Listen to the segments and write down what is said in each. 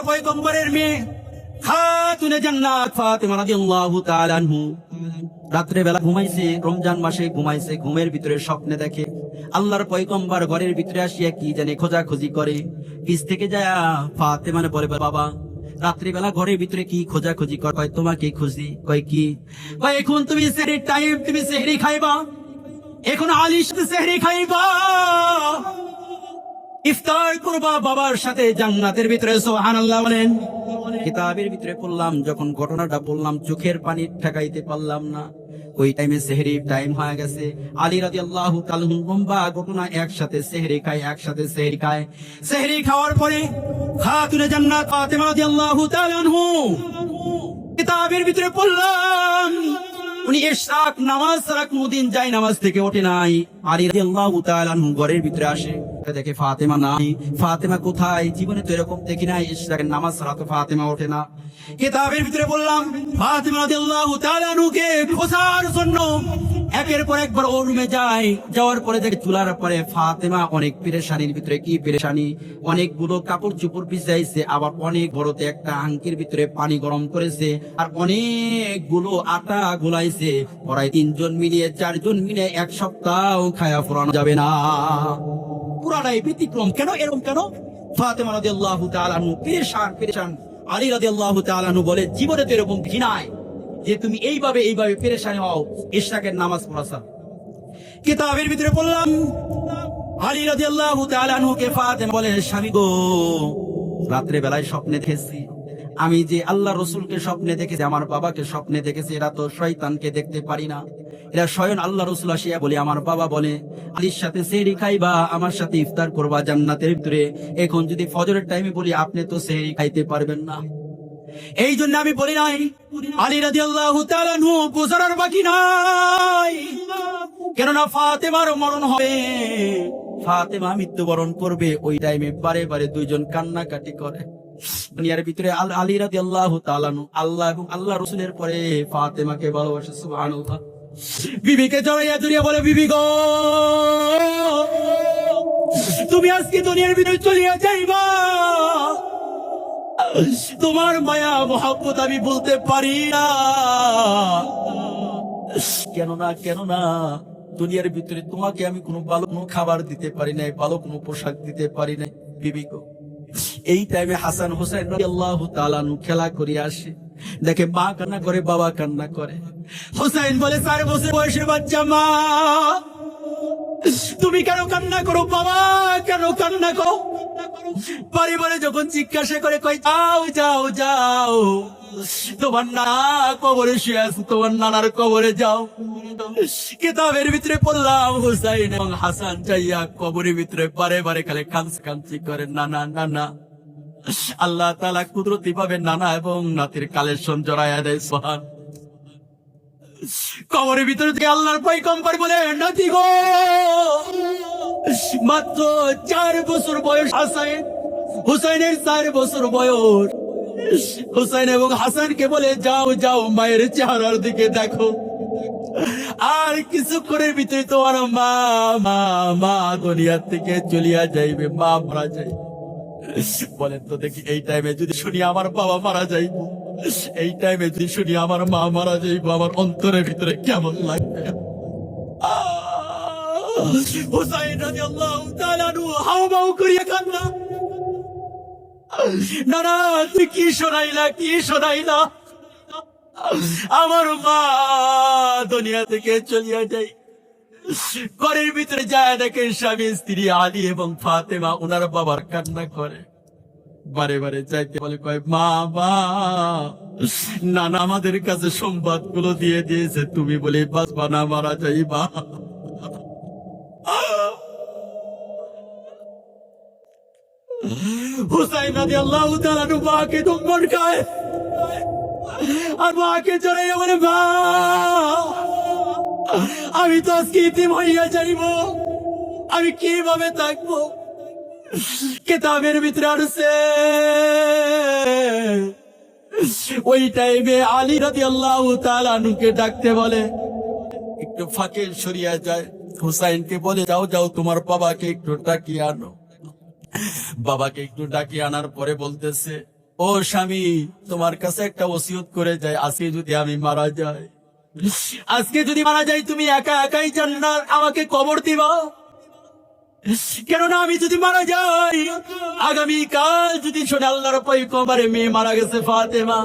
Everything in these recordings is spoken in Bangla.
পয়গম্বরের মেয়ে খাতুনে জান্নাত ফাতেমা রাদিয়াল্লাহু তাআলা আনহু রাত্রে বেলা ঘুমাইছে, রমজান মাসে ঘুমাইছে। ঘুমের ভিতরে স্বপ্নে দেখে আল্লাহর পয়গম্বর ঘরের ভিতরে আসিয়া কি জানে খোঁজাখুঁজি করে। পিছ থেকে যায় ফাতেমা বলে, বাবা রাত্রিবেলা ঘরের ভিতরে কি খোঁজাখুঁজি কর? কয় তোমাকে খুঁজি। কয় কি? কয় এখন তুমি সেহরির টাইম, তুমি সেহরি খাইবা, এখন আলীর সাথে সেহরি খাইবা, ইফতার করবা বাবার সাথে জান্নাতের ভিতরে। সুবহানাল্লাহ বলেন। কিতাবের ভিতরে পড়লাম, যখন ঘটনাটা বললাম চোখের পানি ঠেকাইতে পারলাম না। ওই টাইমে সেহরি টাইম হয়ে গেছে। আলী রাদিয়াল্লাহু তাআলা লম্বা ঘটনা, একসাথে সেহরি খায়, একসাথে সেহরি খায়। সেহরি খাওয়ার পরে খাতুনে জান্নাত ফাতেমা রাদিয়াল্লাহু তাআলা আনহু কিতাবের ভিতরে পড়লাম উনি ইশরাক নামাজ ছাড়া কোনদিন যায় নামাজ থেকে ওঠে নাই। আলী রাদিয়াল্লাহু তাআলা আনহু ঘরের ভিতরে আসে, দেখে ফাতেমা নাই। ফাতেমা কোথায়? জীবনে তো এরকম দেখি নাই, ইশরাকের নামাজ ছাড়া তো ফাতেমা ওঠে না। কিতাবের ভিতরে বললাম ফাতেমা রাদিয়াল্লাহু তাআলা আনহুকে খোঁজার জন্য একের পর একবার ওর রুমে যায়। যাওয়ার পরে দেখে চুলার পরে ফাতেমা অনেক পেরেশানির ভিতরে। কি পেরেশানি? অনেকগুলো কাপড় চোপড় ভিজাইছে, আবার অনেক বড়তে একটা আঙ্কির ভিতরে পানি গরম করেছে, আর অনেকগুলো আটা গোলাইছে। ওরাই তিনজন মিলিয়ে, চারজন মিলে এক সপ্তাহ খায়া ফুরানো যাবে না। পুরাটাই ব্যতিক্রম। কেন এরকম কেন? ফাতেমা রাদিয়াল্লাহু তাআলা আনহু পেরেশান। আলী রাদিয়াল্লাহু তাআলা আনহু বলে, জীবনে তো এরকম ঘৃণায় যে তুমি এইভাবে পেরেশানি হও ইশরাকের নামাজ পড়াছা। কিতাবের ভিতরে বললাম আলী রাদিয়াল্লাহু তাআলা আনহুকে ফাতেমা বলে, স্বামী গো, রাত্রে বেলায় স্বপ্নে দেখেছি আমি যে আল্লাহ রসুলকে স্বপ্নে দেখেছি, আমার বাবাকে স্বপ্নে দেখেছি। এরা তো শয়তানকে দেখতে পারি না, এরা স্বয়ং আল্লাহ রসুল আসিয়া বলে, আমার বাবা বলে আলীর সাথে সেহরি খাইবা, আমার সাথে ইফতার করবা জান্নাতের ভিতরে। এখন যদি ফজরের টাইমে বলি আপনি তো সেহরি খাইতে পারবেন না, এই জন্য আমি বলি নাই। আলী রাদিয়াল্লাহু তাআলা আনহু বোঝার বাকি নাই, কেননা ফাতেমার মরণ হবে, ফাতেমা মৃত্যুবরণ করবে। ওই টাইমে বারে বারে দুইজন কান্নাকাটি করে। দুনিয়ার ভিতরে আলী রাদিয়াল্লাহু তাআলা আনহু আল্লাহ এবং আল্লাহ রাসূলের পরে ফাতেমাকে ভালোবাসে। সুবহানাল্লাহ। বিবিকে জড়াইয়া জড়িয়ে বলে, বিবি গো, তুমি আজকে দুনিয়ার ভিতরে চলিয়া যাইবা, তোমার মায়া মহব্বত আমি বলতে পারি না। কেননা দুনিয়ার ভিতরে তোমাকে আমি কোনো ভালো কোনো খাবার দিতে পারি নাই, ভালো কোনো পোশাক দিতে পারি নাই। বিবি গো, এই টাইমে হাসান হোসেন রাদিয়াল্লাহু তাআলা আনহু খেলা করে আসে, দেখে মা কান্না করে, বাবা কান্না করে। হোসেন বলে, 4 বছর বয়সের বাচ্চা, মা তুমি কেন কান্না করো? বাবা কেন কান্না করো? বারে বারে যখন জিজ্ঞাসা করে, কই যাও, তোমার নানা কবরে শুয়ে আছে, তোমার নানার কবরে যাও। কিতাবের ভিতরে পড়লাম হুসাইন এবং হাসান যাইয়া কবরের ভিতরে বারে বারে খালি কাঁদছি করে, নানা। আল্লাহ তাআলা কুদরতি ভাবে নানা এবং নাতির কালেকশন জড়াইয়া দেয়। সুবহান। কবরের ভিতরে থেকে আল্লাহর পয়গম্বর বলে, নাতি গো, মাত্র 4 বছর বয়স হুসাইনের 4 বছর বয়স। হুসাইন এবং হাসানকে বলে, যাও মায়ের চেহারার দিকে দেখো, আর কিছুক্ষণের ভিতরে তোমার মা দুনিয়ার থেকে চলিয়া যাইবে, মা মারা যাইবে। বলেন তো দেখি, এই টাইমে যদি শুনি আমার বাবা মারা যাইব, এই টাইমে যদি শুনি আমার মা মারা যাইব, আমার অন্তরের ভিতরে কেমন লাগবে? হুসাইন রাদিয়াল্লাহু তাআলা আনহু হাওমাও করিয়া কান্না, নানা তুই কি শোনাইলা, আমার মা দুনিয়া থেকে চলিয়া যাই। ঘরের ভিতরে যায় দেখে স্বামী স্ত্রী আলী এবং ফাতেমা ওনার বাবার কান্না করে। বারে বারে যাইতে বলে, কয় মা নানা আমাদের কাছে সংবাদ গুলো দিয়ে দিয়েছে, তুমি বলে বাঁচবা না, মারা যাইবা। হুসাইন রাদিয়াল্লাহু তাআলা আনহু মাকে চুম্বন খায়, আর মাকে জড়াইয়া বলে, মা আমি তো আজকে ইতিম হইয়া যাইব, আমি কিভাবে থাকবো? কিতাবের ভিতরে আসছে ওই টাইমে আলী রাদিয়াল্লাহু তাআলা আনহুকে ডাকতে বলে, একটু ফাঁকে সরিয়া যায়। হুসাইনকে বলে, যাও তোমার বাবাকে একটু ডাকিয়ে আনো। বাবাকে একটু ডাকিয়ে আনার পরে বলতেছে, ও স্বামী, তোমার কাছে একটা ওসিয়ত করে যায়, আজকে যদি আমি মারা যাই, আজকে যদি মারা যাই, তুমি একা একাই জান্নাত আমাকে কবর দিবা। কেননা আমি যদি মারা যাই, আগামী কাল যদি শোনে আল্লাহর পয়গম্বরের মেয়ে মারা গেছে ফাতেমা,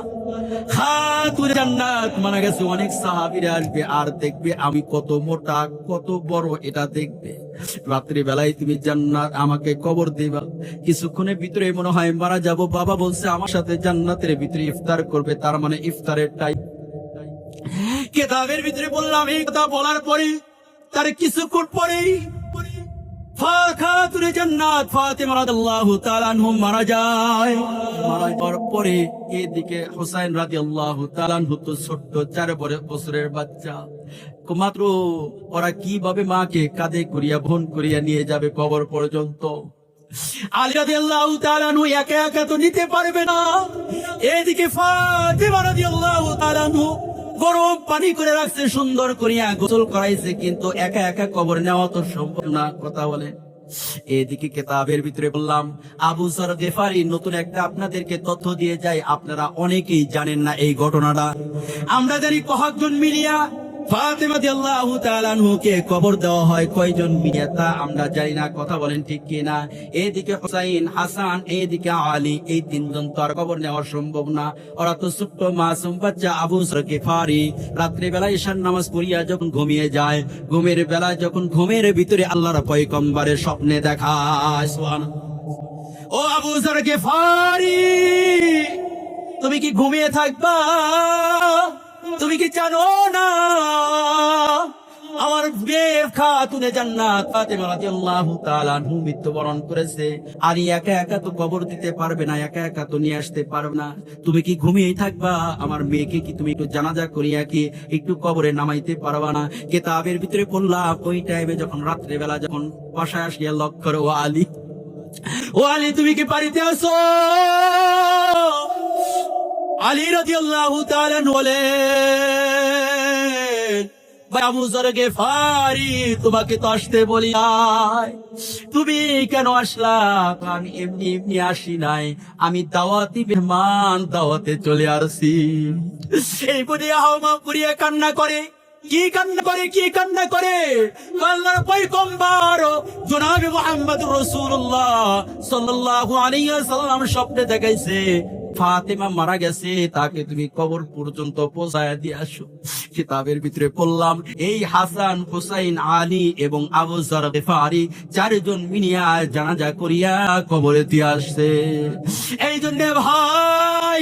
খাতুনে জান্নাত মারা গেছে, অনেক সাহাবীরা আসবে আর দেখবে আমি কত মোটা কত বড়, এটা দেখবে। রাত্রি বেলায় তুমি জান্নাত আমাকে কবর দিবা, কিছুক্ষণের ভিতরে মনে হয় মারা যাব। বাবা বলছে আমার সাথে জান্নাতের ভিতরে ইফতার করবে, তার মানে ইফতারের টাইম। কিতাবের ভিতরে বললাম, এই কথা বলার পরে তার কিছুক্ষণ পরেই খাতুনে জান্নাত ফাতেমা রাদিয়াল্লাহু তাআলা আনহা মারা যায়। মারা যাওয়ার পরে এদিকে হুসাইন রাদিয়াল্লাহু তাআলা আনহু তো ছোট্ট 4 বছরের বাচ্চা মাত্র, ওরা কিভাবে মাকে কাঁধে করিয়া বহন করিয়া নিয়ে যাবে কবর পর্যন্ত। আলী রাদিয়াল্লাহু তাআলা আনহু একা একা তো নিতে পারবে না, এদিকে ফাতেমা রাদিয়াল্লাহু তাআলা আনহু গরম পানি করে রাখছে, সুন্দর করিয়া গোসল করাইছে, কিন্তু একা একা কবর নেওয়া তো সম্ভব না, কথা বলেন। এদিকে কিতাবের ভিতরে বললাম, আবু যর গিফারী নতুন একটা আপনাদেরকে তথ্য দিয়ে যায়, আপনারা অনেকেই জানেন না এই ঘটনাটা। আমরা জানি কয়েকজন মিলিয়া ফাতেমা রাদিয়াল্লাহু তাআলা আনহুকে কবর দেওয়া হয়, কয়জন মিলিয়া তা আমরা জানি না, কথা বলেন ঠিক কিনা। এদিকে হুসাইন, হাসান, এদিকে আলী, এই তিনজন তো আর কবর নেওয়া সম্ভব না, ওরা তো ছোট্ট মাসুম বাচ্চা। আবু যর গিফারী রাত্রে বেলা ঈশার নামাজ পড়িয়া যখন ঘুমিয়ে যায়, ঘুমের বেলা যখন ঘুমের ভিতরে আল্লাহর পয়গম্বরের স্বপ্নে দেখায়, সুবহানাল্লাহ। ও আবু যর গিফারী, তুমি কি ঘুমিয়ে থাকবা? তুমি কি জানো না আমার মেয়ে খাতুনে জান্নাত ফাতেমা রাদিয়াল্লাহু তাআলা আনহা মৃত্যুবরণ করেছে, আর একা একা তো কবর দিতে পারবে না, একা একা তো নিয়ে আসতে পারবে না। তুমি কি ঘুমিয়েই থাকবা? আমার মেয়েকে কি তুমি একটু জানাজা করিয়া কি একটু কবরে নামাইতে পারবা না? কিতাবের ভিতরে পড়লাম, ওই টাইমে যখন রাত্রে বেলা যখন বাসায় আসিয়া লক্ষ্য করে, ও আলী, ও আলী, তুমি কি বাড়িতে আসো? আলী রাদিয়াল্লাহু তাআলা বলেন, আবু যর গিফারী, তোমাকে তো আসতে বলি নাই, তুমি কেন আসলা? আমি এমনি এমনি আসি নাই, আমি দাওয়াতি মেহমান, দাওয়াতে চলে আসছি। এই বলে আহমা পুরিয়া কান্না করে। কি কান্না করে, কি কান্না করে? আল্লাহর পয়গম্বর জনাবে মুহাম্মদুর রাসূলুল্লাহ সাল্লাল্লাহু আলাইহি ওয়াসাল্লাম স্বপ্নে দেখাইছে ফাতেমা মারা গেছে, তাকে তুমি কবর পর্যন্ত পৌঁছায়া দিয়ে আসো। কিতাবের ভিতরে পড়লাম, এই হাসান, হুসাইন, আলী এবং আবু যর গিফারী 4 জন মিলিয়া জানাজা করিয়া কবরে দিয়ে আসছে। এই জন্য ভাই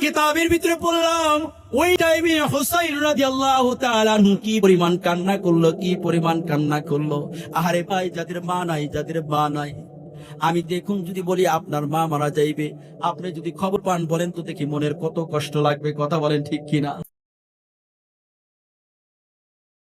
কিতাবের ভিতরে পড়লাম, ওই টাইমে হুসাইন রাদিয়াল্লাহু তাআলা আনহু কি পরিমাণ কান্না করলো, কি পরিমাণ কান্না করলো। আরে ভাই, যাদের মা নাই, যাদের মা নাই, আমি দেখুন যদি বলি আপনার মা মারা যাইবে, আপনি যদি খবর পান, বলেন তো দেখি মনের কত কষ্ট লাগবে, কথা বলেন ঠিক কিনা।